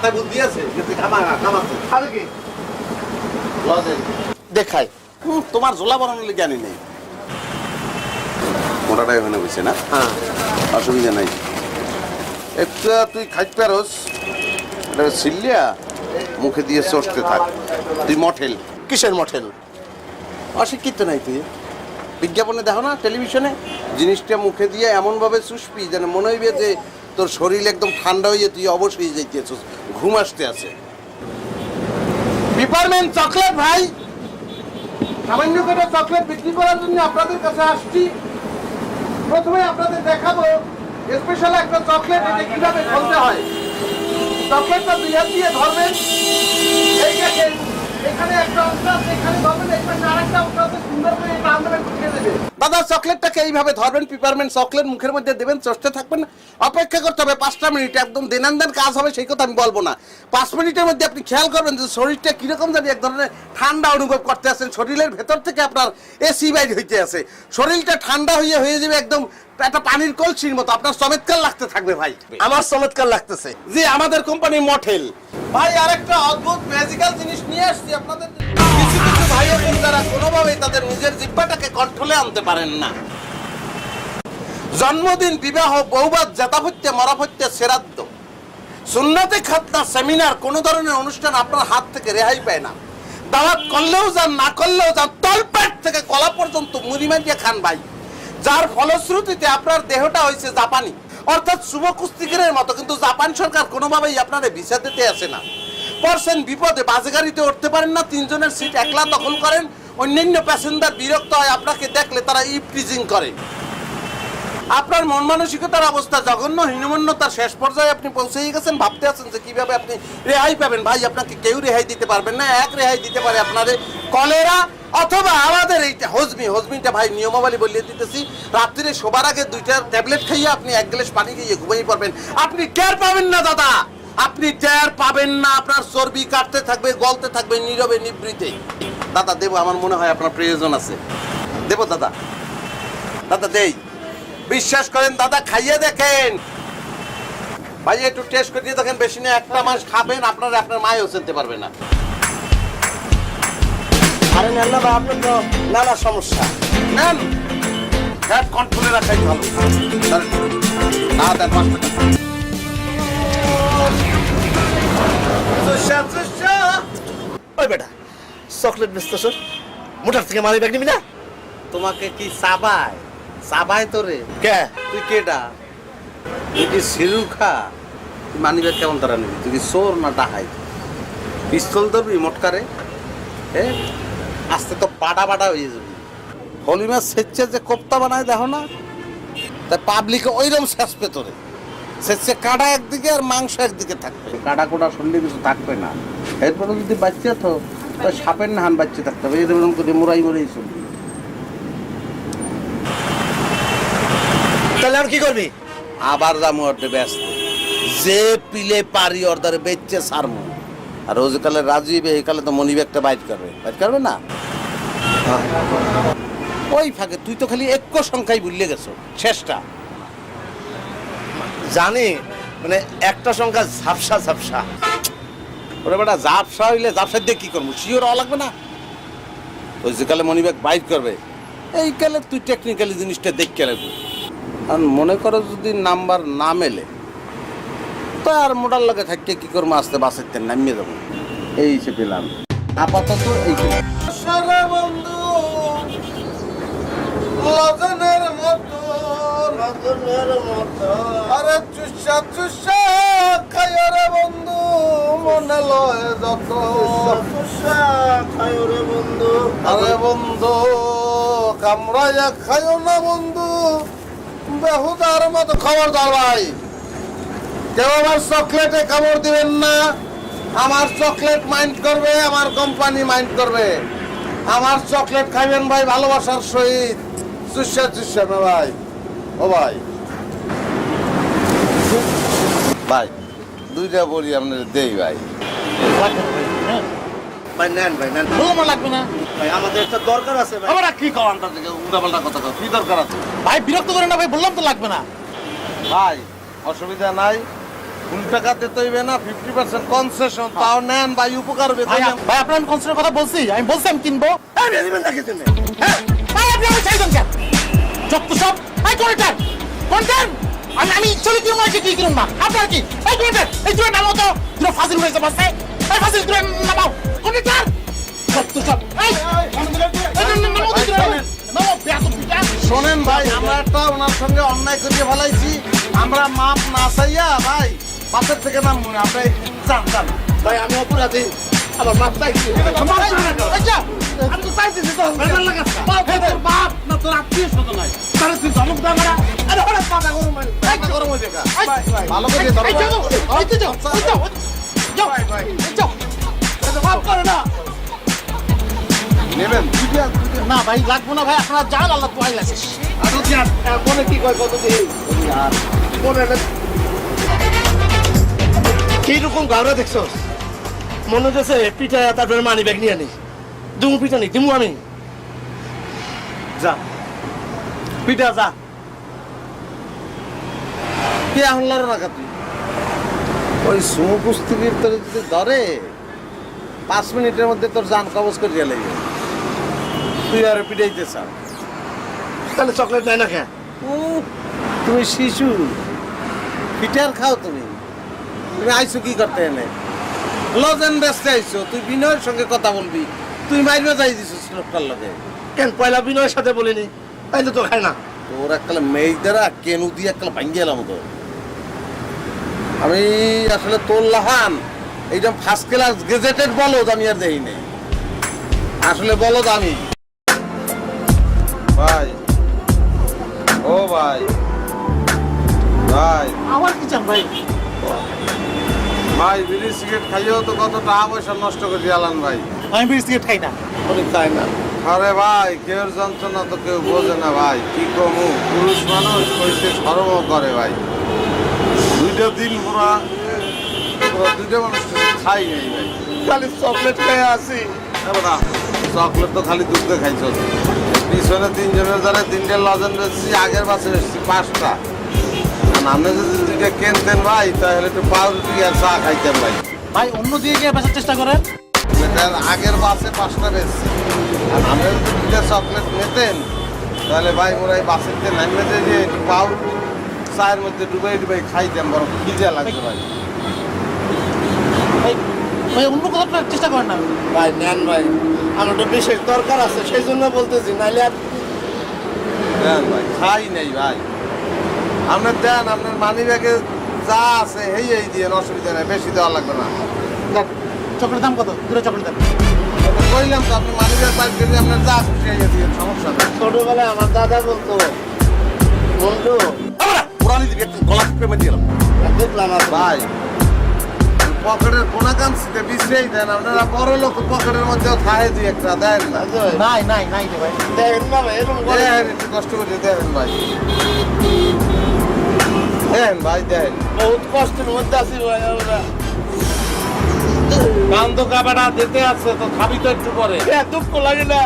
মাথায় বুদ্ধি আছে কিন্তু খাবে কি দেখাই তোমার ঝোলা বানানোর জ্ঞানী নেই মোটাটাই ওখানে বসে না হ্যাঁ অসুবিধা নাই একটু তুই খাইতে পারোস এটা সিল্লিয়া মুখে দিয়ে চষতে থাক তুই মঠেল কিসের মঠেল অশিক্ষিত নাই তুই বিজ্ঞাপনে দেখো না টেলিভিশনে জিনিসটা মুখে দিয়ে এমনভাবে চুষবি যেন মনে হইবে যে তোর শরীর একদম ঠান্ডা হয়ে তুই অবশ্যই যাইতেছিস ঘুম আসতে আছে পিপারমেন্ট চকলেট ভাই সামান্য করে চকলেট বিক্রি করার জন্য আপনাদের কাছে আসছি প্রথমে আপনাদের দেখাবো স্পেশাল একটা চকলেট এটা কিভাবে খুলতে হয় চকলেটটা দুই হাত দিয়ে ধরবেন এই দেখেন এখানে একটা অংশ আছে এখানে ধরবেন এখানে আরেকটা অংশ আছে সুন্দর করে এটা আন্দাজে ঢুকিয়ে দেবেন দাদা চকলেটটাকে এইভাবে ধরবেন পিপারমেন্ট চকলেট মুখের মধ্যে দেবেন চষতে থাকবেন অপেক্ষা করতে হবে 5টা মিনিট একদম দেনান্দান কাজ হবে সেই কথা আমি বলবো না 5 মিনিটের মধ্যে আপনি খেয়াল করবেন যে শরীরটা কিরকম জানি এক ধরনের ঠান্ডা অনুভব করতে আছেন শরীরের ভেতর থেকে আপনার এসি বাইর হইতে আছে শরীরটা ঠান্ডা হয়ে যাবে একদম একটা পানির কলসির মতো আপনার চমৎকার লাগতে থাকবে ভাই আমার চমৎকার লাগতেছে জি আমাদের কোম্পানি মঠেল ভাই আরেকটা অদ্ভুত ম্যাজিক্যাল জিনিস নিয়ে আসছি আপনাদের কিছু কিছু ভাই বোন যারা কোনোভাবেই তাদের নিজের জিহ্বাটাকে কন্ট্রোলে আনতে পারেন না জন্মদিন বিবাহ বৌবাদ জাতাভত্যে মরাভত্যে শ্রাদ্ধ সুন্নতে খাতনা সেমিনার কোন ধরনের অনুষ্ঠান আপনার হাত থেকে রেহাই পায় না দাওয়াত করলেও যান না করলেও যান তলপেট থেকে কলা পর্যন্ত মুড়ি মারিয়ে খান ভাই যার ফলশ্রুতিতে আপনার দেহটা হয়েছে জাপানি অর্থাৎ শুভ কুস্তিগিরের মতো কিন্তু জাপান সরকার কোনোভাবেই আপনার ভিসা দিতে আসে না পড়ছেন বিপদে বাসে গাড়িতে উঠতে পারেন না 3 জনের সিট একলা দখল করেন অন্যান্য প্যাসেঞ্জার বিরক্ত হয় আপনাকে দেখলে তারা ইভটিজিং করে আপনার মন মানসিকতার অবস্থা জঘন্য হীনমন্যতার শেষ পর্যায়ে আপনি পৌঁছেই গেছেন ভাবতে আছেন যে কিভাবে আপনি রেহাই পাবেন ভাই আপনাকে কেউ রেহাই দিতে পারবেন না এক রেহাই দিতে পারে আপনাদের কলেরা অথবা আমাদের এইটা হজমিটা ভাই নিয়মাবলী বলিয়ে দিতেছি রাত্রিরে শোবার আগে 2টা ট্যাবলেট খাইয়ে আপনি 1 গ্লাস পানি খেয়ে ঘুমিয়ে পড়বেন আপনি টের পাবেন না দাদা আপনি টের পাবেন না আপনার চর্বি কাটতে থাকবে গলতে থাকবে নীরবে নিবৃতে দাদা দেব আমার মনে হয় আপনার প্রয়োজন আছে দেব দাদা দাদা দেই বিশ্বাস করেন দাদা খাইয়ে দেখেন ভাই একটু টেস্ট করে দিয়ে দেখেন বেশি না 1 মাস খাবেন আপনার মায়ও চিনতে পারবে না আরে না ভাই আপনার তো নানা সমস্যা নেন ফ্যাট কন্ট্রোলে রাখাই ভালো না দেন 5 টাকা ওই বেটা চকলেট বেচতেছ মোটার থেকে মানি ব্যাগ নিবি না তোমাকে কি সাবাই তোরে কে তুই কেডা তুই কি সিরুখা মানি ব্যাগ কেমন তারা নিবি তুই কি চোর না ডাহাই পিস্তল ধরবি মোটকারে আস্তে তো বাটা হয়ে যাবি হলি মাছ সেচ্ছে যে কোপ্তা বানায় দেখো না তাই পাবলিকে ওইরকম শেষ পেতরে সেচ্ছে কাটা একদিকে আর মাংস একদিকে থাকবে কাটা কোটা শুনলে কিছু থাকবে না এরপরে যদি বাচ্চা তো সাপের না হান বাচ্চা থাকতে হবে এরকম করে মোড়াই চলবে তাহলে আর কি করবি আবার যাবো ওর ব্যস্ত যে পিলে পারি অর্ধারে বেচছে সারমু আর রোজকালে রাজু এইকালে তো মনি ব্যাগটা বাইট করবে না ওই ফাঁকে তুই তো খালি এক সংখ্যাই ভুলে গেছো শেষটা জানি মানে একটা সংখ্যা ঝাপসা ওরে বেটা ঝাপসা হইলে ঝাপসা দিয়ে কি করবো শিওর হওয়া লাগবে না ওই যে কালে মনি ব্যাগ বাইট করবে এই কালে তুই টেকনিক্যালি জিনিসটা দেখতে লাগবে আর মনে করো যদি নাম্বার না মেলে তো আর মোটার লগে থাকতে কি করবো আসতে বাসের নামিয়ে যাবো এই সে পেলাম আপাতত এই বন্ধু লগনের মতো আরে চুষা খায় রে বন্ধু মনে লয় যত খায় রে বন্ধু আরে বন্ধু কামড়াইয়া খায় না বন্ধু বেহুদার মতো খবরদার ভাই কেউ আমার চকলেটে কামড় দিবেন না আমার চকলেট মাইন্ড করবে আমার কোম্পানি মাইন্ড করবে আমার চকলেট খাইবেন ভাই ভালোবাসার সহিত চুষা না ভাই ও ভাই ভাই 2টা বড়ি আপনার দেই ভাই ভাই নেন বলবো লাগবে না ভাই আমাদের একটা দরকার আছে ভাই আমরা কি কও আনতা থেকে উল্টাপাল্টা কথা কও কি দরকার আছে ভাই বিরক্ত করেন না ভাই বললাম তো লাগবে না ভাই অসুবিধা নাই ফুল টাকা দিতে হইবে না, 50% কনসেশন তাও নেন ভাই, উপকার হবে। ভাই ভাই আপনার আমি কনসার্টের কথা বলছি, আমি বলছি আমি কিনবো। দিবেন নাকি তুমি? ভাই আপনি আমার চাইছেন কেন? যত সব এই কোনটার কোনটার আমি চলে কিরম আছে কি কিরম না আপনার কি এই কোনটার এই জুড়ে নামো তো তুই ফাজিল হয়েছে বাসে এই ফাজিল তুই নামাও কোনটার যত সব এই নামো তো নামো বেয়াদব পিটা। শোনেন ভাই, আমরা একটা ওনার সঙ্গে অন্যায় করিয়ে ফেলাইছি, আমরা মাপ না চাইয়া ভাই বাসের থেকে নামবো না, আমরা যান যান। ভাই আমি অপরাধী, আমার মাপ চাইছি। আচ্ছা আমি তো চাইছি তো বেজার লাগাছ বাপ তোর বাপ না তোর আত্মীয় স্বজন নাই তাহলে তুই ধমক দাও না আরে হঠাৎ মাথা গরম হয়ে একটা গরম হয়ে দেখা ভালো করে ধরো এই যাও এই তো যাও এই যাও যাও এই যাও এটা মাফ করে না নেবেন। না ভাই লাগবো না ভাই, আপনারা যান, আল্লাহ তোয়াই লাগে মনে কি কয় কত দিন মনে কিরকম গাওরা দেখছো? মনে হচ্ছে পিঠা তারপরে মানি ব্যাগ নিয়ে আনি দুমু পিঠা নি দিমু আমি যা পিঠা যা, কে হল্লার রাখা তুই ওই সুমো কুস্তির তোর যদি ধরে 5 মিনিটের মধ্যে তোর জান কবজ করে গেলে তুই আর পিটাইতে চাও। তাহলে চকলেট নাই না খেয়ে তুমি শিশু, পিঠার খাও তুমি, তুমি আইছো কি করতে এনে? লজেন ব্যস্ত আইছো, তুই বিনয়ের সঙ্গে কথা বলবি, তুই মাইরে যাই দিছিস লোকটার লগে। কেন পয়লা বিনয়ের সাথে বলিনি, তাইলে তো খায় না। তোর এককালে মেয়েদেরা কেনু দিয়ে এককালে ভাঙ্গি গেলাম তো আমি। আসলে তোর লাহান এইরকম ফার্স্ট ক্লাস গেজেটেড বলদ আমি আর দেই নেই, আসলে বলদ আমি। ভাই ও ভাই, ভাই আমার কি চান ভাই? ভাই বিড়ি সিগারেট খাইও তো কত টাকা পয়সা নষ্ট করে দিয়ালান ভাই। আমি বিস্কিট খাই না। তাই না আরে ভাই কেউ যন্ত্রণা তো কেউ বোঝে না ভাই, কি কমু, পুরুষ মানুষ কইতে শরমও করে ভাই। 2টা দিন পুরা দুইটা মানুষ খাই নেই ভাই, খালি চকলেট খেয়ে আসি। না চকলেট তো খালি দুধ খাইছ, পিছনে 3 জনের দ্বারা 3টে লজেন বেশি, আগের বাসে এসেছি 5টা। আপনি যদি 2টা কিনতেন ভাই তাহলে একটু পাউরুটি আর চা খাইতেন ভাই। ভাই অন্য দিয়ে গিয়ে বেচার চেষ্টা করেন। এটার আগের বাসে 5টা বেশি, আর আপনি যদি 2টা চকলেট নিতেন তাহলে ভাই মোরা এই বাসের দিয়ে নামে যে একটু পাউরুটি চায়ের মধ্যে ডুবাই ডুবাই খাইতেন, বড় খিদে লাগছে ভাই। ভাই ভাই অন্য কোথাও চেষ্টা করেন না। ভাই নেন ভাই, আমার তো বিশেষ দরকার আছে সেই জন্য বলতেছি, নাইলে আর দেন ভাই, খাই নেই ভাই, আপনার দেন, আপনার মানি ব্যাগে যা আছে এই দিয়ে অসুবিধা নেই, বেশি দেওয়া লাগবে না। চকলেট দাম কত? 2টা চকলেট দাম। আমি কইলাম তো আপনি মানি ব্যাগ বাইর করে আপনার যা খুশি হয়ে দিয়ে সমস্যা নেই। ছোটবেলায় আমার দাদা বলতো বন্ধু পুরানি দিবি একটা গলা টিপে দিলাম দেখলাম আর ভাই, পকেটের কোনা কানছিতে বিশ্রেই দেন, আপনারা বড় লোক পকেটের মধ্যেও খায় দুই একটা দেন না। নাই নাই নাই রে ভাই। দেখেন না ভাই এরকম করে দেন একটু কষ্ট করে দেন ভাই, দেন ভাই দেন। বহুত কষ্টের মধ্যে আছি ভাই আমরা। কান তো কাবাটা দিতে আছে তো খাবি তো একটু পরে। দুঃখ লাগে না।